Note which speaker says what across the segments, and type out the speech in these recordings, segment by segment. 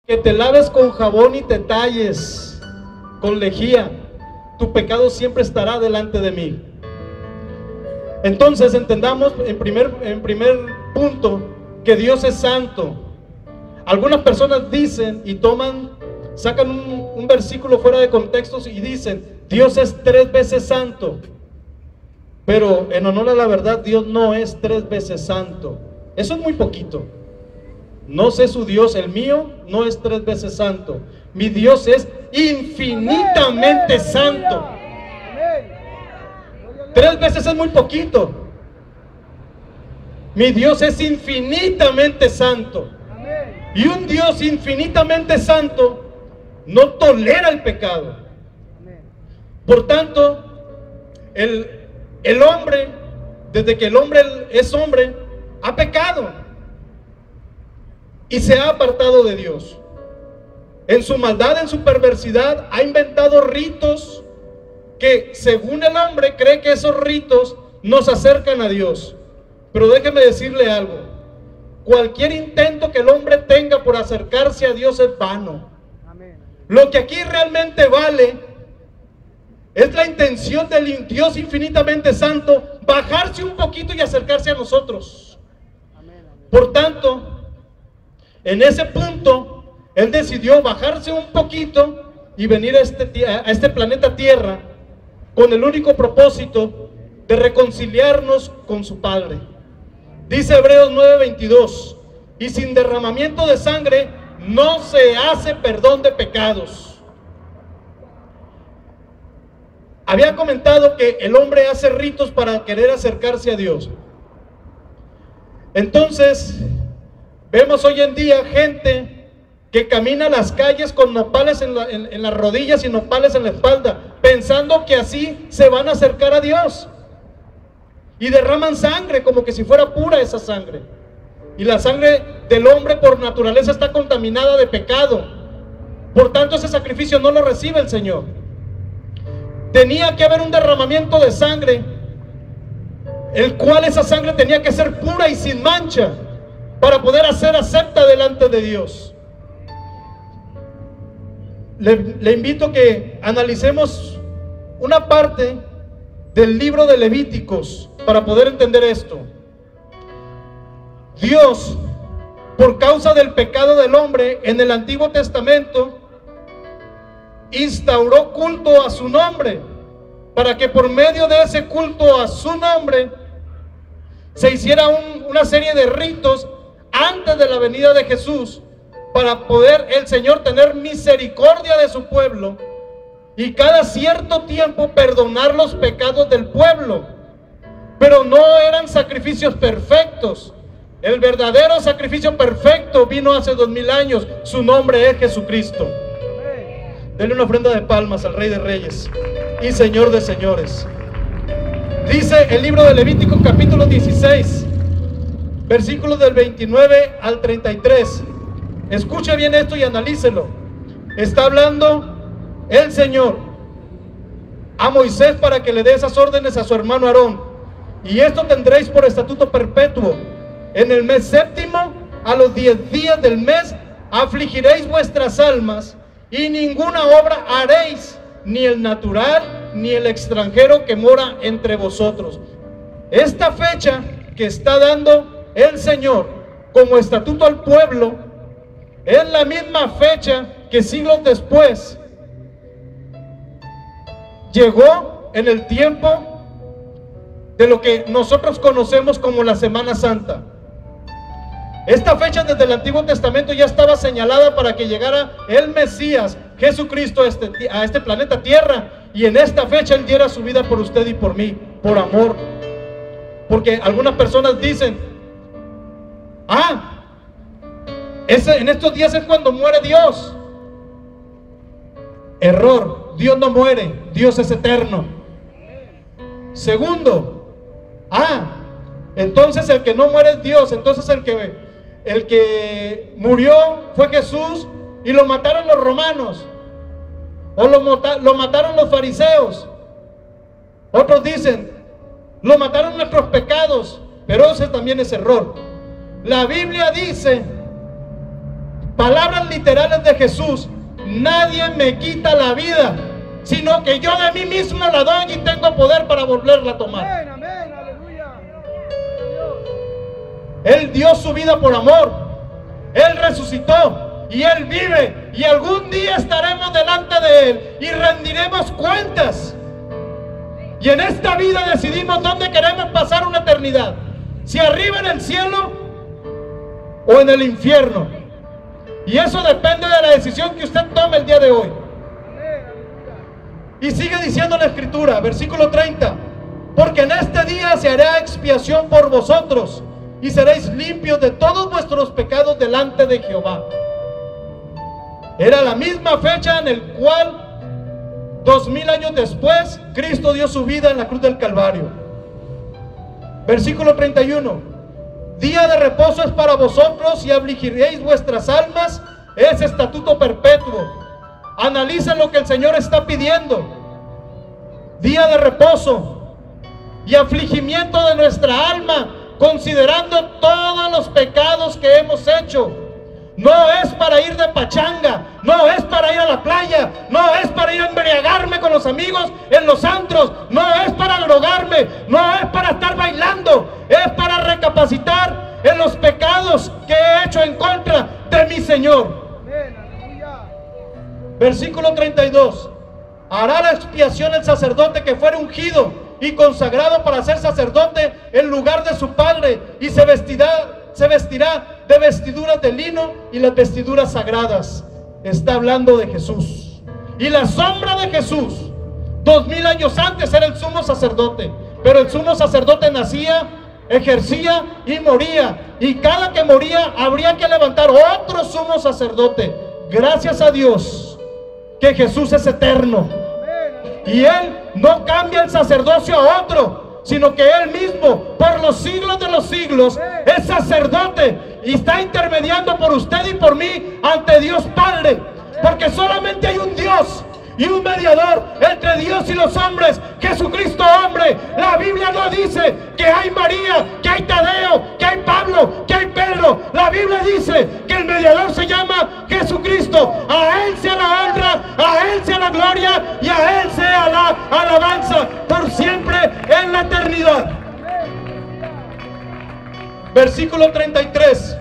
Speaker 1: que te laves con jabón y te talles con lejía, tu pecado siempre estará delante de mí. Entonces entendamos en primer punto que Dios es santo. Algunas personas dicen y sacan un versículo fuera de contextos y dicen: Dios es 3 veces santo. Pero en honor a la verdad, Dios no es 3 veces santo. Eso es muy poquito. No sé su Dios, el mío no es 3 veces santo. Mi Dios es infinitamente santo. 3 veces es muy poquito. Mi Dios es infinitamente santo. Y un Dios infinitamente santo no tolera el pecado. Por tanto, el hombre, desde que el hombre es hombre, ha pecado y se ha apartado de Dios. En su maldad, en su perversidad, ha inventado ritos que, según el hombre, cree que esos ritos nos acercan a Dios. Pero déjeme decirle algo: cualquier intento que el hombre tenga por acercarse a Dios es vano. Lo que aquí realmente vale es la intención del Dios infinitamente santo bajarse un poquito y acercarse a nosotros. Por tanto, en ese punto, Él decidió bajarse un poquito y venir a este planeta Tierra con el único propósito de reconciliarnos con su Padre. Dice Hebreos 9:22: y sin derramamiento de sangre no se hace perdón de pecados. Había comentado que el hombre hace ritos para querer acercarse a Dios. Entonces, vemos hoy en día gente que camina las calles con nopales en las rodillas y nopales en la espalda, pensando que así se van a acercar a Dios. Y derraman sangre como que si fuera pura esa sangre. Y la sangre del hombre por naturaleza está contaminada de pecado. Por tanto, ese sacrificio no lo recibe el Señor. Tenía que haber un derramamiento de sangre, el cual esa sangre tenía que ser pura y sin mancha, para poder ser acepta delante de Dios. Le invito a que analicemos una parte del libro de Levíticos para poder entender esto. Dios, por causa del pecado del hombre en el Antiguo Testamento, instauró culto a su nombre, para que por medio de ese culto a su nombre se hiciera una serie de ritos antes de la venida de Jesús, para poder el Señor tener misericordia de su pueblo y cada cierto tiempo perdonar los pecados del pueblo. Pero no eran sacrificios perfectos. El verdadero sacrificio perfecto vino hace 2000 años. Su nombre es Jesucristo. Denle una ofrenda de palmas al Rey de Reyes y Señor de Señores. Dice el libro de Levítico capítulo 16, versículos del 29 al 33. Escuche bien esto y analícelo. Está hablando el Señor a Moisés para que le dé esas órdenes a su hermano Aarón. Y esto tendréis por estatuto perpetuo: en el mes séptimo, a los 10 días del mes, afligiréis vuestras almas, y ninguna obra haréis, ni el natural ni el extranjero que mora entre vosotros. Esta fecha que está dando el Señor como estatuto al pueblo es la misma fecha que siglos después llegó en el tiempo de lo que nosotros conocemos como la Semana Santa. Esta fecha desde el Antiguo Testamento ya estaba señalada para que llegara el Mesías, Jesucristo, a este planeta Tierra, y en esta fecha Él diera su vida por usted y por mí, por amor. Porque algunas personas dicen: en estos días es cuando muere Dios. Error, Dios no muere, Dios es eterno. Segundo, entonces el que no muere es Dios. Entonces el que murió fue Jesús y lo mataron los romanos, o lo mataron los fariseos. Otros dicen: lo mataron nuestros pecados, pero ese también es error. La Biblia dice Palabras literales de Jesús: nadie me quita la vida, sino que yo de mí mismo la doy y tengo poder para volverla a tomar.
Speaker 2: Amén, amén, aleluya.
Speaker 1: Él dio su vida por amor, Él resucitó y Él vive, y algún día estaremos delante de Él y rendiremos cuentas. Y en esta vida decidimos dónde queremos pasar una eternidad, si arriba en el cielo o en el infierno. Y eso depende de la decisión que usted tome el día de hoy. Y sigue diciendo la Escritura, versículo 30: porque en este día se hará expiación por vosotros, y seréis limpios de todos vuestros pecados delante de Jehová. Era la misma fecha en el cual 2000 años después Cristo dio su vida en la cruz del Calvario. Versículo 31: día de reposo es para vosotros y afligiréis vuestras almas, es estatuto perpetuo. Analicen lo que el Señor está pidiendo: día de reposo y afligimiento de nuestra alma, considerando todos los pecados que hemos hecho. No es para ir de pachanga, no es para ir a la playa, no es para ir a embriagarme con los amigos en los antros, no es para drogarme, no es para estar bailando, es para recapacitar en los pecados que he hecho en contra de mi Señor. Versículo 32: hará la expiación el sacerdote que fuere ungido y consagrado para ser sacerdote en lugar de su padre, y se vestirá de vestiduras de lino y las vestiduras sagradas. Está hablando de Jesús. Y la sombra de Jesús, 2000 años antes, era el sumo sacerdote. Pero el sumo sacerdote nacía, ejercía y moría. Y cada que moría habría que levantar otro sumo sacerdote. Gracias a Dios que Jesús es eterno. Y Él no cambia el sacerdocio a otro, sino que Él mismo, por los siglos de los siglos, es sacerdote y está intermediando por usted y por mí ante Dios Padre, porque solamente hay un Dios y un mediador entre Dios y los hombres, Jesucristo hombre. La Biblia no dice que hay María, que hay Tadeo, que hay Pablo, que hay Pedro. La Biblia dice que el mediador se llama Jesucristo. A Él sea la honra, a Él sea la gloria y a Él sea la alabanza por siempre en la eternidad. Versículo 33: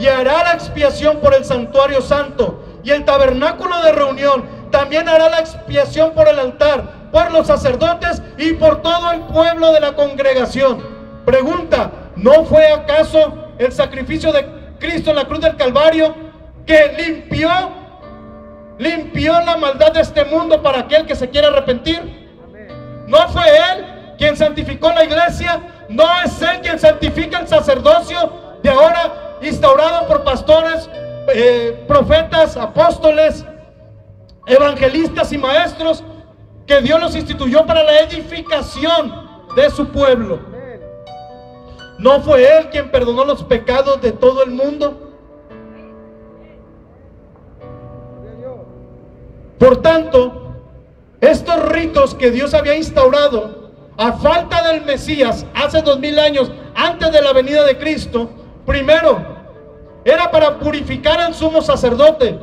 Speaker 1: y hará la expiación por el santuario santo y el tabernáculo de reunión. También hará la expiación por el altar, por los sacerdotes y por todo el pueblo de la congregación. Pregunta: ¿no fue acaso el sacrificio de Cristo en la cruz del Calvario que limpió la maldad de este mundo para aquel que se quiera arrepentir? ¿No fue Él quien santificó la iglesia? ¿No es Él quien santifica el sacerdocio de ahora, instaurado por pastores, profetas, apóstoles, evangelistas y maestros, que Dios los instituyó para la edificación de su pueblo? ¿No fue Él quien perdonó los pecados de todo el mundo? Por tanto, estos ritos que Dios había instaurado a falta del Mesías hace 2000 años, antes de la venida de Cristo, primero era para purificar al sumo sacerdote.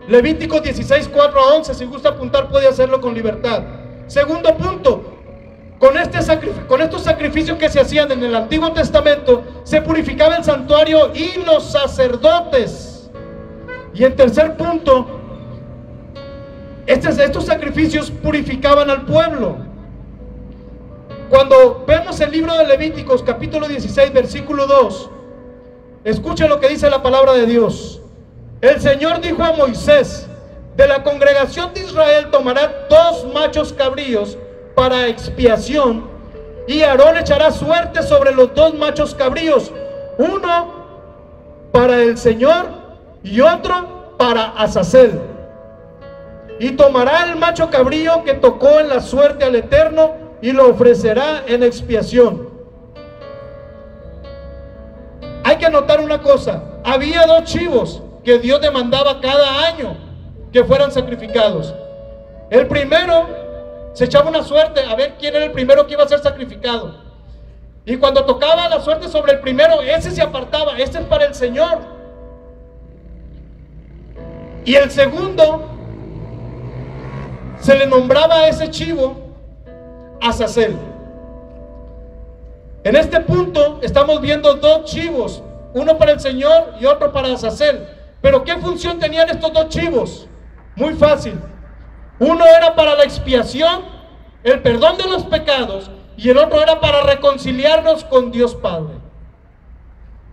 Speaker 1: Levíticos 16, 4 a 11, si gusta apuntar puede hacerlo con libertad. Segundo punto: con estos sacrificios que se hacían en el Antiguo Testamento, se purificaba el santuario y los sacerdotes. Y en tercer punto, estos sacrificios purificaban al pueblo. Cuando vemos el libro de Levíticos, capítulo 16, versículo 2, escuchen lo que dice la palabra de Dios. El Señor dijo a Moisés: de la congregación de Israel tomará 2 machos cabríos para expiación, y Aarón echará suerte sobre los 2 machos cabríos, uno para el Señor y otro para Azazel. Y tomará el macho cabrío que tocó en la suerte al Eterno y lo ofrecerá en expiación. Hay que notar una cosa: había 2 chivos que Dios demandaba cada año que fueran sacrificados. El primero se echaba una suerte a ver quién era el primero que iba a ser sacrificado, y cuando tocaba la suerte sobre el primero, ese se apartaba: este es para el Señor. Y el segundo, se le nombraba a ese chivo Azazel. En este punto estamos viendo dos chivos, uno para el Señor y otro para Azazel. Pero ¿qué función tenían estos dos chivos? Muy fácil. Uno era para la expiación, el perdón de los pecados, y el otro era para reconciliarnos con Dios Padre.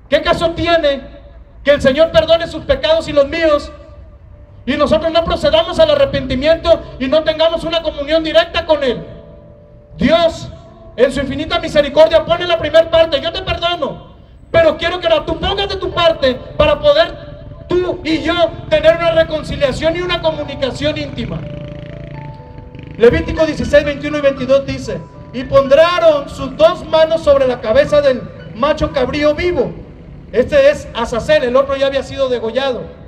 Speaker 1: ¿Qué caso tiene que el Señor perdone sus pecados y los míos, y nosotros no procedamos al arrepentimiento y no tengamos una comunión directa con Él? Dios, en su infinita misericordia, pone la primera parte: yo te perdono, pero quiero que tú pongas de tu parte para poder tú y yo tener una reconciliación y una comunicación íntima. Levítico 16, 21 y 22 dice: y pondrán sus dos manos sobre la cabeza del macho cabrío vivo. Este es Azazel, el otro ya había sido degollado.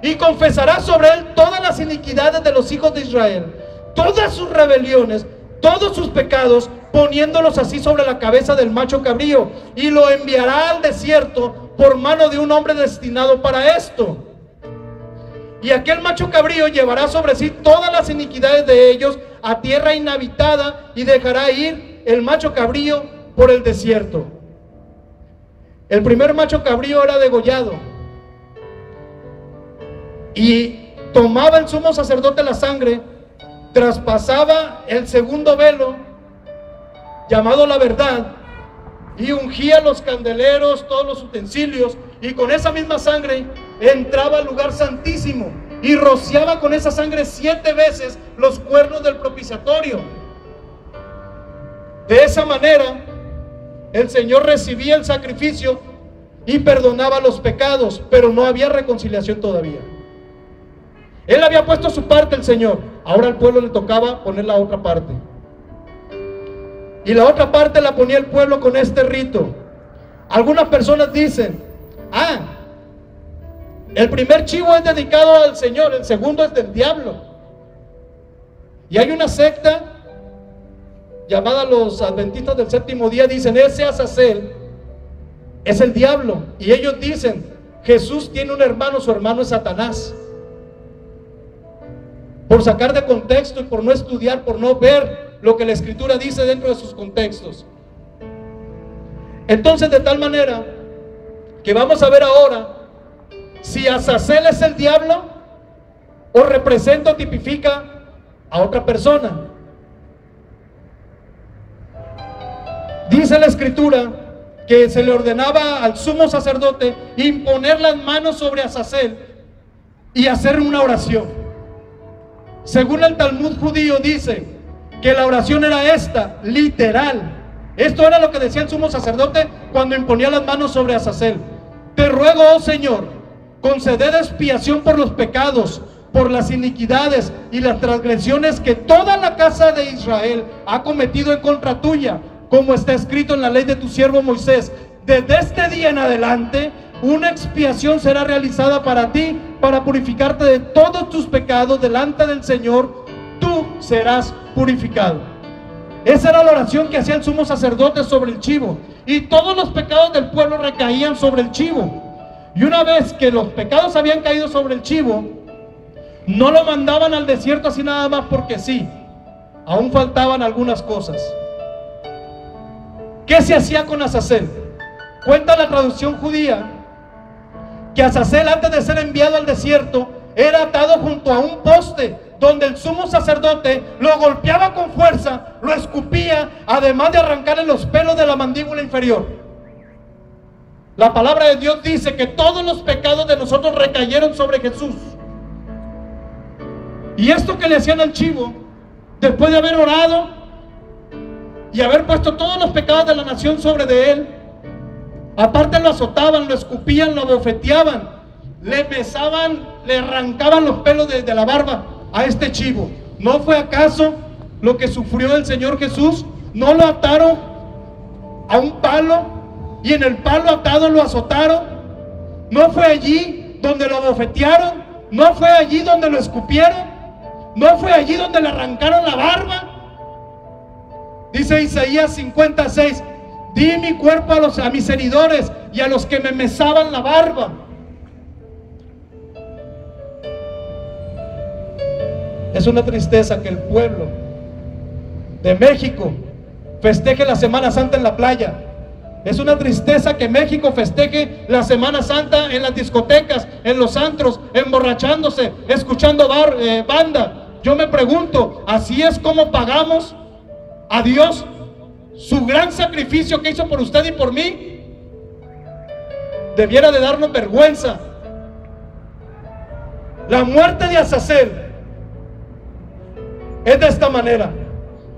Speaker 1: Y confesará sobre él todas las iniquidades de los hijos de Israel, todas sus rebeliones, todos sus pecados, poniéndolos así sobre la cabeza del macho cabrío, y lo enviará al desierto por mano de un hombre destinado para esto. Y aquel macho cabrío llevará sobre sí todas las iniquidades de ellos a tierra inhabitada, y dejará ir el macho cabrío por el desierto. El primer macho cabrío era degollado, y tomaba el sumo sacerdote la sangre, traspasaba el segundo velo, llamado la verdad, y ungía los candeleros, todos los utensilios, y con esa misma sangre entraba al lugar santísimo, y rociaba con esa sangre 7 veces los cuernos del propiciatorio. De esa manera el Señor recibía el sacrificio y perdonaba los pecados, pero no había reconciliación todavía. Él había puesto su parte, el Señor. Ahora al pueblo le tocaba poner la otra parte. Y la otra parte la ponía el pueblo con este rito. Algunas personas dicen: el primer chivo es dedicado al Señor, el segundo es del diablo. Y hay una secta llamada los adventistas del séptimo día, dicen: ese Azazel es el diablo. Y ellos dicen: Jesús tiene un hermano, su hermano es Satanás. Por sacar de contexto y por no estudiar, por no ver lo que la Escritura dice dentro de sus contextos. Entonces, de tal manera que vamos a ver ahora si Azazel es el diablo o representa o tipifica a otra persona. Dice la Escritura que se le ordenaba al sumo sacerdote imponer las manos sobre Azazel y hacer una oración. Según el Talmud judío dice que la oración era esta, literal. Esto era lo que decía el sumo sacerdote cuando imponía las manos sobre Azazel: te ruego, oh Señor, conceded expiación por los pecados, por las iniquidades y las transgresiones que toda la casa de Israel ha cometido en contra tuya, como está escrito en la ley de tu siervo Moisés. Desde este día en adelante, una expiación será realizada para ti, para purificarte de todos tus pecados delante del Señor. Tú serás purificado. Esa era la oración que hacía el sumo sacerdote sobre el chivo, y todos los pecados del pueblo recaían sobre el chivo. Y una vez que los pecados habían caído sobre el chivo, no lo mandaban al desierto así nada más porque sí. Aún faltaban algunas cosas. ¿Qué se hacía con Azazel? Cuenta la traducción judía que Azazel, antes de ser enviado al desierto, era atado junto a un poste, donde el sumo sacerdote lo golpeaba con fuerza, lo escupía, además de arrancarle los pelos de la mandíbula inferior. La palabra de Dios dice que todos los pecados de nosotros recayeron sobre Jesús. Y esto que le hacían al chivo, después de haber orado y haber puesto todos los pecados de la nación sobre de él, aparte lo azotaban, lo escupían, lo abofeteaban, le besaban, le arrancaban los pelos de la barba a este chivo. ¿No fue acaso lo que sufrió el Señor Jesús? ¿No lo ataron a un palo y en el palo atado lo azotaron? ¿No fue allí donde lo abofetearon? ¿No fue allí donde lo escupieron? ¿No fue allí donde le arrancaron la barba? Dice Isaías 56: di mi cuerpo a mis heridores y a los que me mesaban la barba. Es una tristeza que el pueblo de México festeje la Semana Santa en la playa. Es una tristeza que México festeje la Semana Santa en las discotecas, en los antros, emborrachándose, escuchando banda. Yo me pregunto, ¿así es como pagamos a Dios su gran sacrificio que hizo por usted y por mí? Debiera de darnos vergüenza. La muerte de Azazel es de esta manera.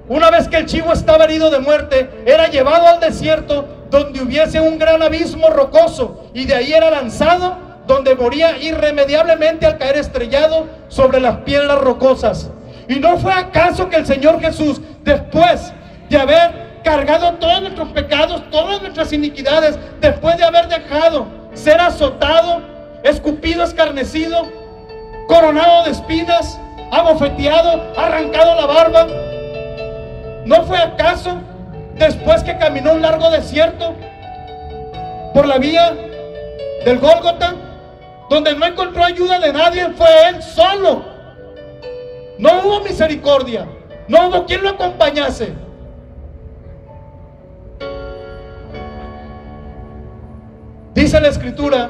Speaker 1: Una vez que el chivo estaba herido de muerte, era llevado al desierto donde hubiese un gran abismo rocoso, y de ahí era lanzado, donde moría irremediablemente al caer estrellado sobre las piedras rocosas. ¿Y no fue acaso que el Señor Jesús, después de haber cargado todos nuestros pecados, todas nuestras iniquidades, después de haber dejado ser azotado, escupido, escarnecido, coronado de espinas, abofeteado, arrancado la barba, ¿no fue acaso después que caminó un largo desierto por la vía del Gólgota, donde no encontró ayuda de nadie, fue él solo? No hubo misericordia, no hubo quien lo acompañase. Dice la Escritura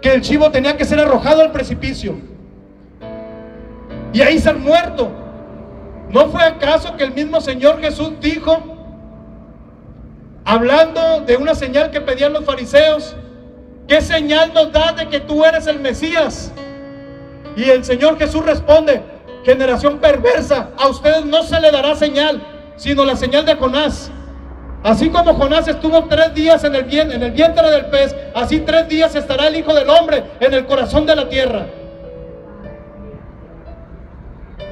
Speaker 1: que el chivo tenía que ser arrojado al precipicio y ahí ser muerto. ¿No fue acaso que el mismo Señor Jesús dijo, hablando de una señal que pedían los fariseos, ¿qué señal nos da de que tú eres el Mesías? Y el Señor Jesús responde, generación perversa, a ustedes no se le dará señal, sino la señal de Jonás. Así como Jonás estuvo 3 días en el vientre del pez, así 3 días estará el Hijo del Hombre en el corazón de la tierra.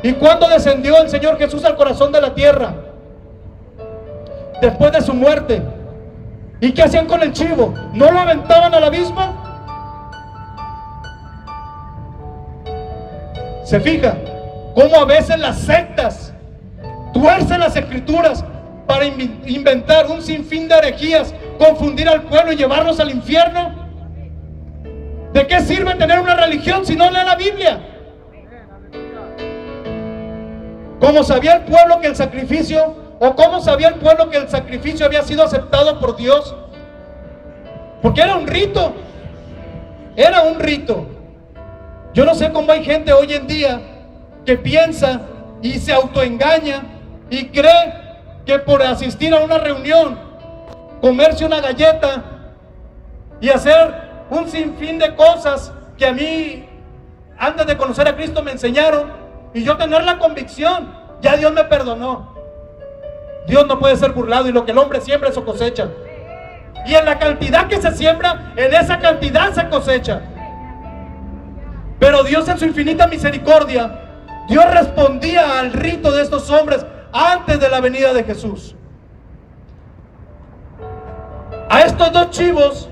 Speaker 1: ¿Y cuándo descendió el Señor Jesús al corazón de la tierra? Después de su muerte. ¿Y qué hacían con el chivo? ¿No lo aventaban al abismo? ¿Se fija cómo a veces las sectas tuercen las Escrituras para inventar un sinfín de herejías, confundir al pueblo y llevarlos al infierno? ¿De qué sirve tener una religión si no lee la Biblia? ¿Cómo sabía el pueblo que el sacrificio, o cómo sabía el pueblo que el sacrificio había sido aceptado por Dios? Porque era un rito. Era un rito. Yo no sé cómo hay gente hoy en día que piensa y se autoengaña y cree que por asistir a una reunión, comerse una galleta y hacer un sinfín de cosas que a mí, antes de conocer a Cristo, me enseñaron, y yo tener la convicción, ya Dios me perdonó. Dios no puede ser burlado, y lo que el hombre siembra, eso cosecha. Y en la cantidad que se siembra, en esa cantidad se cosecha. Pero Dios, en su infinita misericordia, Dios respondía al rito de estos hombres antes de la venida de Jesús. A estos 2 chivos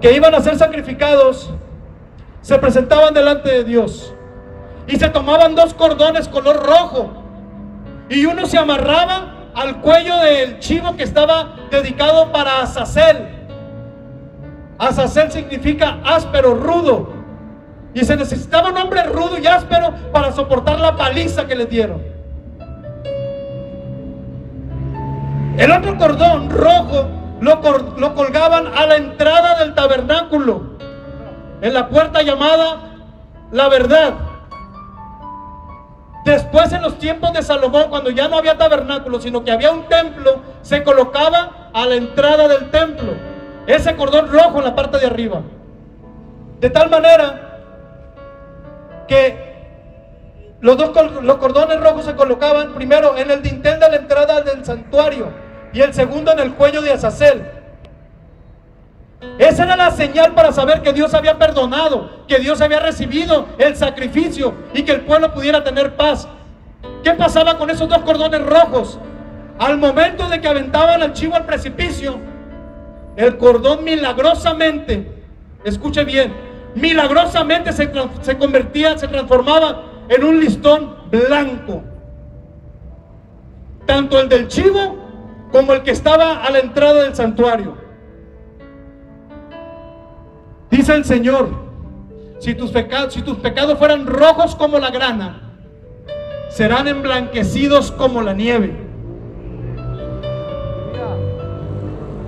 Speaker 1: que iban a ser sacrificados, se presentaban delante de Dios y se tomaban 2 cordones color rojo, y uno se amarraba al cuello del chivo que estaba dedicado para Azazel. Azazel significa áspero, rudo, y se necesitaba un hombre rudo y áspero para soportar la paliza que les dieron. El otro cordón rojo lo colgaban a la entrada del tabernáculo, en la puerta llamada La Verdad. Después, en los tiempos de Salomón, cuando ya no había tabernáculo, sino que había un templo, se colocaba a la entrada del templo ese cordón rojo en la parte de arriba, de tal manera que los cordones rojos se colocaban primero en el dintel de la entrada del santuario y el segundo en el cuello de Azazel. Esa era la señal para saber que Dios había perdonado, que Dios había recibido el sacrificio y que el pueblo pudiera tener paz. ¿Qué pasaba con esos 2 cordones rojos? Al momento de que aventaban al chivo al precipicio, el cordón milagrosamente, escuche bien, milagrosamente se transformaba en un listón blanco. Tanto el del chivo como el que estaba a la entrada del santuario. Dice el Señor, si tus pecados fueran rojos como la grana, serán emblanquecidos como la nieve.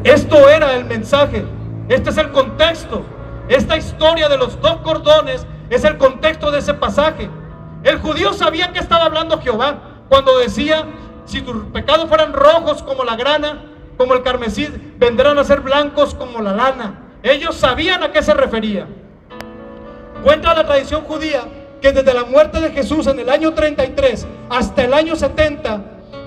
Speaker 1: Esto era el mensaje. Este es el contexto. Esta historia de los dos cordones es el contexto de ese pasaje. El judío sabía que estaba hablando Jehová cuando decía: si tus pecados fueran rojos como la grana, como el carmesí, vendrán a ser blancos como la lana. Ellos sabían a qué se refería. Cuenta la tradición judía que desde la muerte de Jesús en el año 33 hasta el año 70,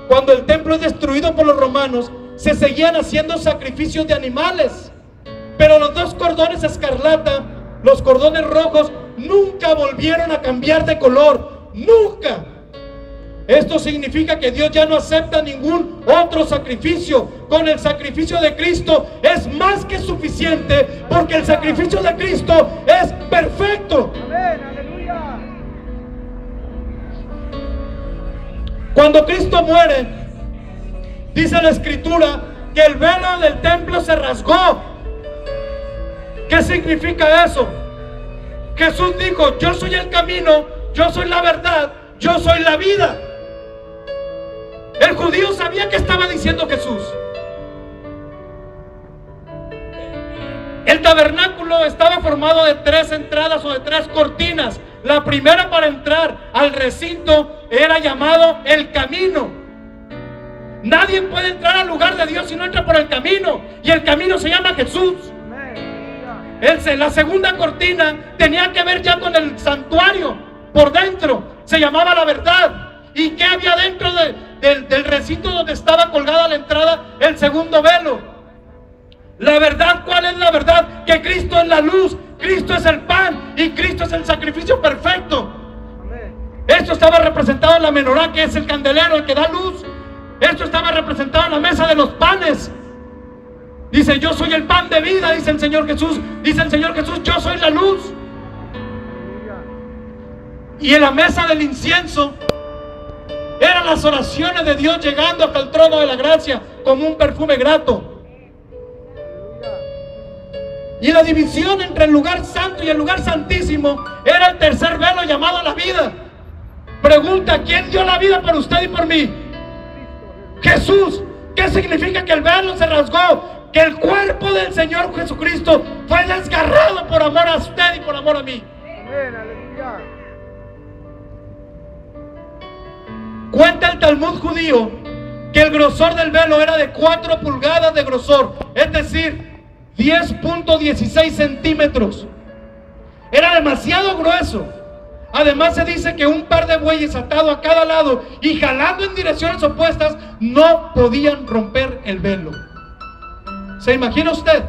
Speaker 1: cuando el templo es destruido por los romanos, se seguían haciendo sacrificios de animales. Pero los dos cordones escarlata, los cordones rojos, nunca volvieron a cambiar de color. ¡Nunca! Esto significa que Dios ya no acepta ningún otro sacrificio. Con el sacrificio de Cristo es más que suficiente, porque el sacrificio de Cristo es perfecto.
Speaker 2: Amén, aleluya.
Speaker 1: Cuando Cristo muere, dice la Escritura que el velo del templo se rasgó. ¿Qué significa eso? Jesús dijo: yo soy el camino, yo soy la verdad, yo soy la vida. El judío sabía que estaba diciendo Jesús. El tabernáculo estaba formado de 3 entradas o de 3 cortinas. La primera, para entrar al recinto, era llamado el camino. Nadie puede entrar al lugar de Dios si no entra por el camino, y el camino se llama Jesús. La segunda cortina tenía que ver ya con el santuario por dentro, se llamaba la verdad. ¿Y qué había dentro del recinto donde estaba colgada la entrada? El segundo velo. La verdad, ¿cuál es la verdad? Que Cristo es la luz, Cristo es el pan y Cristo es el sacrificio perfecto. Esto estaba representado en la menorá, que es el candelero, el que da luz. Esto estaba representado en la mesa de los panes. Dice: yo soy el pan de vida, dice el Señor Jesús. Dice el Señor Jesús: yo soy la luz. Y en la mesa del incienso eran las oraciones de Dios llegando hasta el trono de la gracia como un perfume grato. Y la división entre el lugar santo y el lugar santísimo era el tercer velo, llamado la vida. Pregunta: ¿quién dio la vida por usted y por mí? Jesús. ¿Qué significa que el velo se rasgó? Que el cuerpo del Señor Jesucristo fue desgarrado por amor a usted y por amor a mí.
Speaker 2: Amén, aleluya.
Speaker 1: Cuenta el Talmud judío que el grosor del velo era de 4 pulgadas de grosor, es decir, 10.16 centímetros. Era demasiado grueso. Además se dice que un par de bueyes atado a cada lado y jalando en direcciones opuestas no podían romper el velo. ¿Se imagina usted?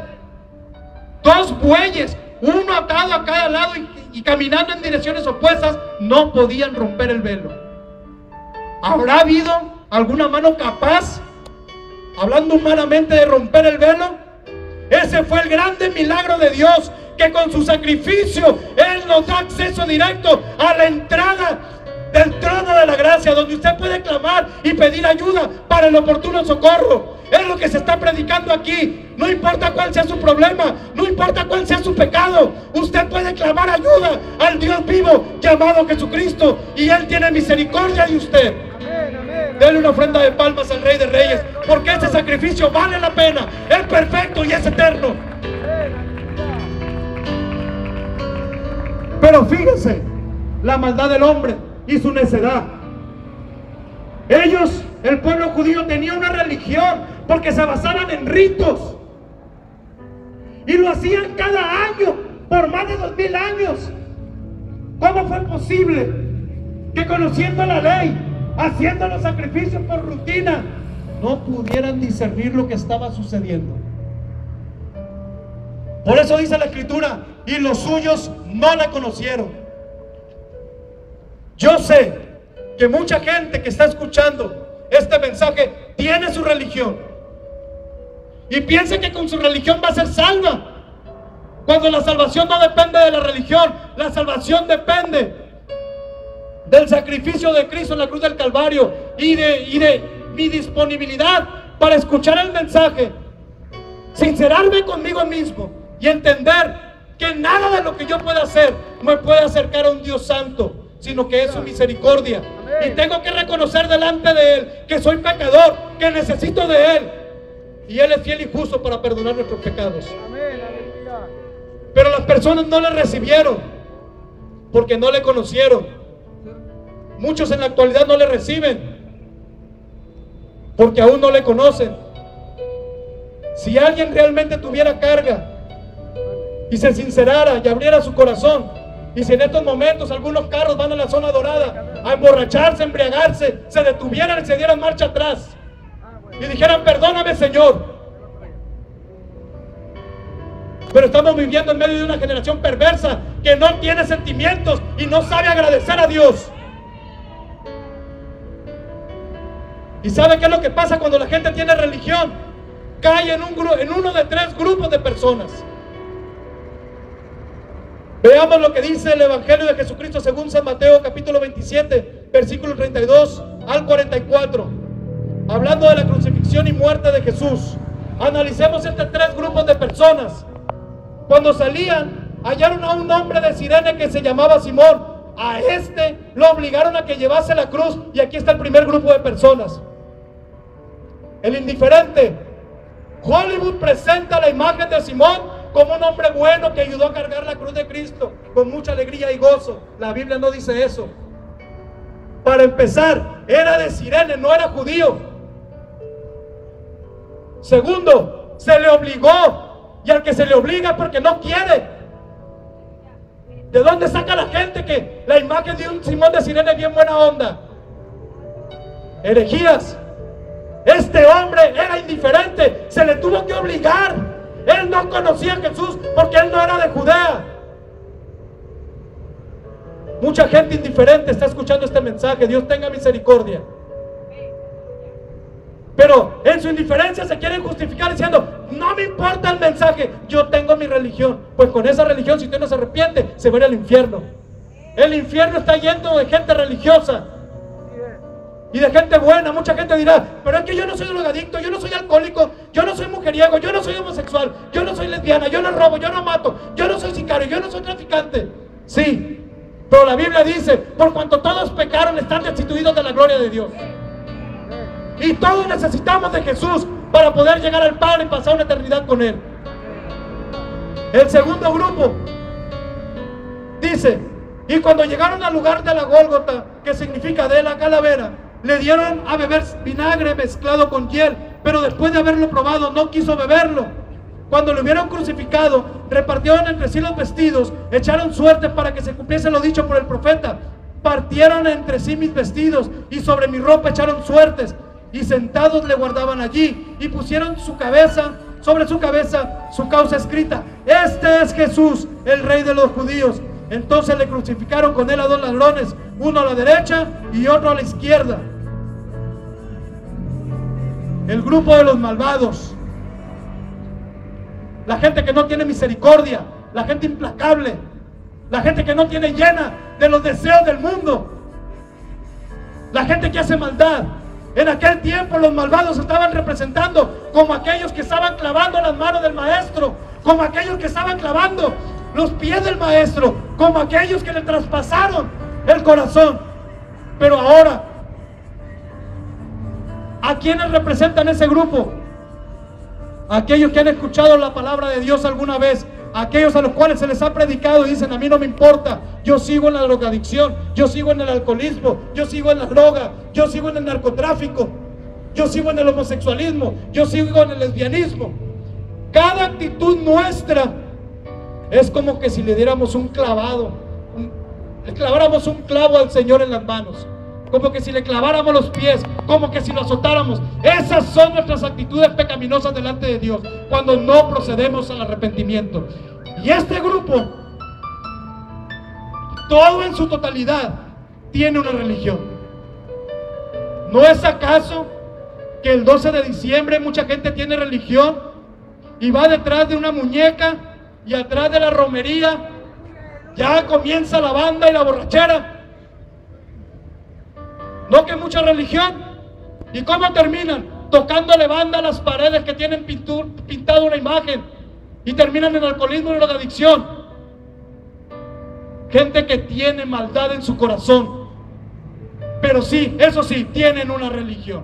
Speaker 1: 2 bueyes, uno atado a cada lado y caminando en direcciones opuestas, no podían romper el velo. ¿Habrá habido alguna mano capaz, hablando humanamente, de romper el velo? Ese fue el grande milagro de Dios, que con su sacrificio Él nos da acceso directo a la entrada del trono de la gracia, donde usted puede clamar y pedir ayuda para el oportuno socorro. Es lo que se está predicando aquí. No importa cuál sea su problema, no importa cuál sea su pecado, usted puede clamar ayuda al Dios vivo llamado Jesucristo, y Él tiene misericordia de usted. Dele una ofrenda de palmas al Rey de Reyes, porque este sacrificio vale la pena, es perfecto y es eterno. Pero fíjense la maldad del hombre y su necedad. Ellos, el pueblo judío, tenía una religión porque se basaban en ritos, y lo hacían cada año por más de 2000 años. ¿Cómo fue posible que, conociendo la ley, haciendo los sacrificios por rutina, no pudieran discernir lo que estaba sucediendo? Por eso dice la Escritura: y los suyos no la conocieron. Yo sé que mucha gente que está escuchando este mensaje tiene su religión y piensa que con su religión va a ser salva, cuando la salvación no depende de la religión. La salvación depende del sacrificio de Cristo en la cruz del Calvario y de mi disponibilidad para escuchar el mensaje, sincerarme conmigo mismo y entender que nada de lo que yo pueda hacer me puede acercar a un Dios santo, sino que es su misericordia. Y tengo que reconocer delante de Él que soy pecador, que necesito de Él. Y Él es fiel y justo para perdonar nuestros pecados.
Speaker 2: Amén, aleluya.
Speaker 1: Pero las personas no le recibieron porque no le conocieron. Muchos en la actualidad no le reciben porque aún no le conocen. Si alguien realmente tuviera carga y se sincerara y abriera su corazón, y si en estos momentos algunos carros van a la zona dorada a emborracharse, a embriagarse, se detuvieran y se dieran marcha atrás y dijeran: perdóname, Señor. Pero estamos viviendo en medio de una generación perversa que no tiene sentimientos y no sabe agradecer a Dios. ¿Y sabe qué es lo que pasa cuando la gente tiene religión? Cae en uno de tres grupos de personas. Veamos lo que dice el Evangelio de Jesucristo según San Mateo capítulo 27, versículo 32 al 44. Hablando de la crucifixión y muerte de Jesús. Analicemos estos tres grupos de personas. Cuando salían, hallaron a un hombre de Cirene que se llamaba Simón. A este lo obligaron a que llevase la cruz. Y aquí está el primer grupo de personas. El indiferente. Hollywood presenta la imagen de Simón como un hombre bueno que ayudó a cargar la cruz de Cristo con mucha alegría y gozo. La Biblia no dice eso. Para empezar, era de Cirene, no era judío. Segundo, se le obligó. Y al que se le obliga es porque no quiere. ¿De dónde saca la gente que la imagen de un Simón de Cirene es bien buena onda? Herejías. Este hombre era indiferente, se le tuvo que obligar. Él no conocía a Jesús porque él no era de Judea. Mucha gente indiferente está escuchando este mensaje. Dios tenga misericordia. Pero en su indiferencia se quieren justificar diciendo: no me importa el mensaje, yo tengo mi religión. Pues con esa religión, si usted no se arrepiente, se va a ir al infierno. El infierno está lleno de gente religiosa y de gente buena. Mucha gente dirá: pero es que yo no soy drogadicto, yo no soy alcohólico, yo no soy mujeriego, yo no soy homosexual, yo no soy lesbiana, yo no robo, yo no mato, yo no soy sicario, yo no soy traficante. Sí, pero la Biblia dice: por cuanto todos pecaron, están destituidos de la gloria de Dios. Y todos necesitamos de Jesús para poder llegar al Padre y pasar una eternidad con Él. El segundo grupo dice: y cuando llegaron al lugar de la Gólgota, que significa de la calavera, le dieron a beber vinagre mezclado con hiel, pero después de haberlo probado no quiso beberlo. Cuando lo hubieron crucificado, repartieron entre sí los vestidos, echaron suertes para que se cumpliese lo dicho por el profeta. Partieron entre sí mis vestidos y sobre mi ropa echaron suertes. Y sentados le guardaban allí y pusieron sobre su cabeza su causa escrita: este es Jesús, el Rey de los judíos. Entonces le crucificaron con él a dos ladrones, uno a la derecha y otro a la izquierda. El grupo de los malvados, la gente que no tiene misericordia, la gente implacable, la gente que no tiene llena de los deseos del mundo, la gente que hace maldad. En aquel tiempo los malvados estaban representando como aquellos que estaban clavando las manos del maestro, como aquellos que estaban clavando los pies del maestro, como aquellos que le traspasaron el corazón. Pero ahora, ¿a quiénes representan ese grupo? Aquellos que han escuchado la palabra de Dios alguna vez, aquellos a los cuales se les ha predicado y dicen: a mí no me importa, yo sigo en la drogadicción, yo sigo en el alcoholismo, yo sigo en la droga, yo sigo en el narcotráfico, yo sigo en el homosexualismo, yo sigo en el lesbianismo. Cada actitud nuestra es como que si le diéramos un clavado, le claváramos un clavo al Señor en las manos, como que si le claváramos los pies, como que si lo azotáramos. Esas son nuestras actitudes pecaminosas delante de Dios cuando no procedemos al arrepentimiento. Y este grupo, todo en su totalidad, tiene una religión. ¿No es acaso que el 12 de diciembre mucha gente tiene religión y va detrás de una muñeca y atrás de la romería ya comienza la banda y la borrachera? ¿No que mucha religión? ¿Y cómo terminan? Tocándole banda a las paredes que tienen pintado una imagen, y terminan en alcoholismo y drogadicción. Gente que tiene maldad en su corazón, pero sí, eso sí, tienen una religión.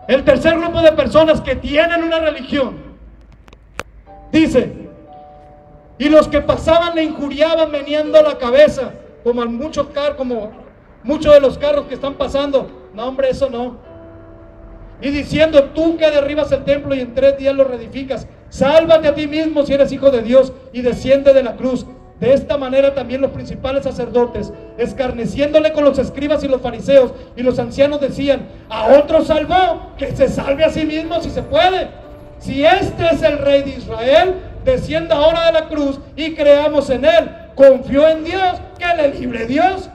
Speaker 1: El tercer grupo de personas que tienen una religión, dice: y los que pasaban le injuriaban meneando la cabeza, como muchos de los carros que están pasando. No, hombre, eso no. Y diciendo: tú que derribas el templo y en 3 días lo reedificas, sálvate a ti mismo si eres hijo de Dios y desciende de la cruz. De esta manera también los principales sacerdotes, escarneciéndole con los escribas y los fariseos y los ancianos, decían: a otro salvó, que se salve a sí mismo si se puede. Si este es el rey de Israel, descienda ahora de la cruz y creamos en él. Confió en Dios, que le libre Dios,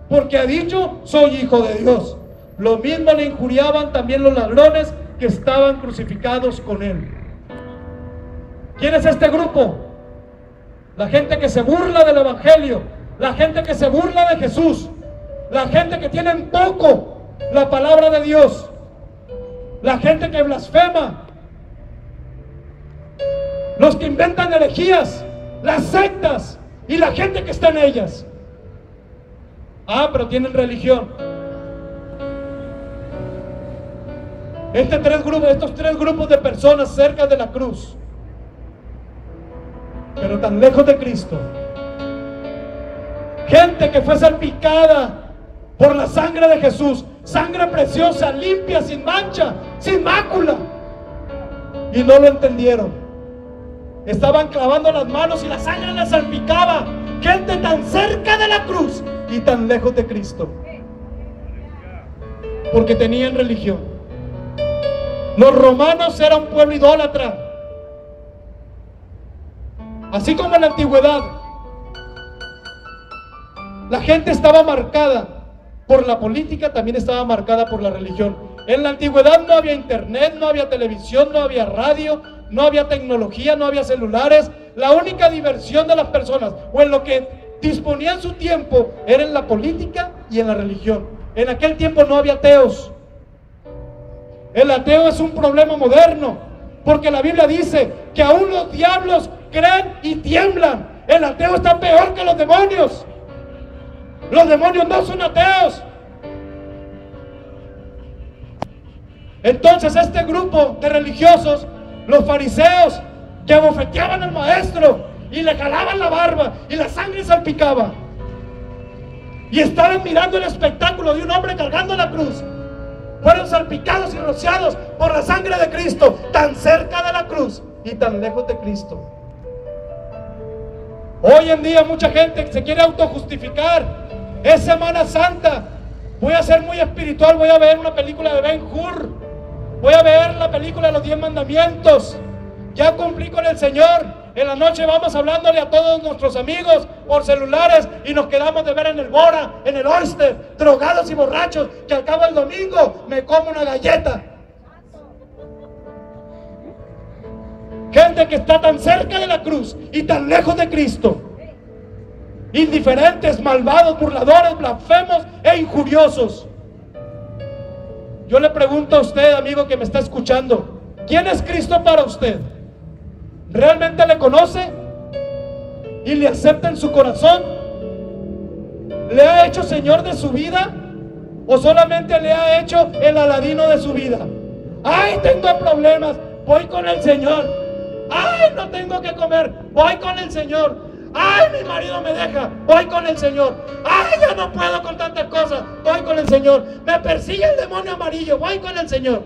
Speaker 1: porque ha dicho: soy hijo de Dios. Lo mismo le injuriaban también los ladrones que estaban crucificados con él. ¿Quién es este grupo? La gente que se burla del evangelio, la gente que se burla de Jesús, la gente que tiene en poco la palabra de Dios, la gente que blasfema, los que inventan herejías, las sectas y la gente que está en ellas. Ah, pero tienen religión. Estos 3 grupos de personas cerca de la cruz, pero tan lejos de Cristo. Gente que fue salpicada por la sangre de Jesús, sangre preciosa, limpia, sin mancha, sin mácula, y no lo entendieron. Estaban clavando las manos y la sangre les salpicaba. Gente tan cerca de la cruz y tan lejos de Cristo, porque tenían religión. Los romanos eran un pueblo idólatra, así como en la antigüedad. La gente estaba marcada por la política, también estaba marcada por la religión. En la antigüedad no había internet, no había televisión, no había radio, no había tecnología, no había celulares. La única diversión de las personas, o en lo que disponían su tiempo, era en la política y en la religión. En aquel tiempo no había ateos. El ateo es un problema moderno, porque la Biblia dice que aún los diablos creen y tiemblan. El ateo está peor que los demonios. Los demonios no son ateos. Entonces este grupo de religiosos, los fariseos, que abofeteaban al maestro y le jalaban la barba y la sangre salpicaba, y estaban mirando el espectáculo de un hombre cargando la cruz, fueron salpicados y rociados por la sangre de Cristo, tan cerca de la cruz y tan lejos de Cristo. Hoy en día mucha gente se quiere autojustificar. Es Semana Santa, voy a ser muy espiritual, voy a ver una película de Ben-Hur, voy a ver la película de los 10 mandamientos, ya cumplí con el Señor. En la noche vamos hablándole a todos nuestros amigos por celulares y nos quedamos de ver en el Bora, en el Oyster, drogados y borrachos, que al cabo del domingo me como una galleta. Gente que está tan cerca de la cruz y tan lejos de Cristo. Indiferentes, malvados, burladores, blasfemos e injuriosos. Yo le pregunto a usted, amigo que me está escuchando, ¿quién es Cristo para usted? ¿Realmente le conoce y le acepta en su corazón? ¿Le ha hecho Señor de su vida o solamente le ha hecho el aladino de su vida? ¡Ay, tengo problemas! Voy con el Señor. ¡Ay, no tengo que comer! Voy con el Señor. ¡Ay, mi marido me deja! Voy con el Señor. ¡Ay, ya no puedo con tantas cosas! Voy con el Señor. Me persigue el demonio amarillo. Voy con el Señor.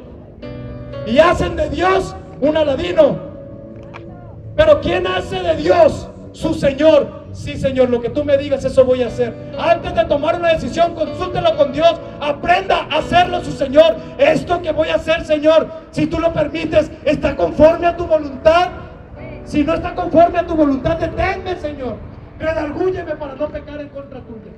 Speaker 1: Y hacen de Dios un aladino. Pero ¿quién hace de Dios su Señor? Sí, Señor, lo que tú me digas, eso voy a hacer. Antes de tomar una decisión, consúltelo con Dios. Aprenda a hacerlo su Señor. Esto que voy a hacer, Señor, si tú lo permites, ¿está conforme a tu voluntad? Si no está conforme a tu voluntad, deténme, Señor. Redargúyeme para no pecar en contra tuya.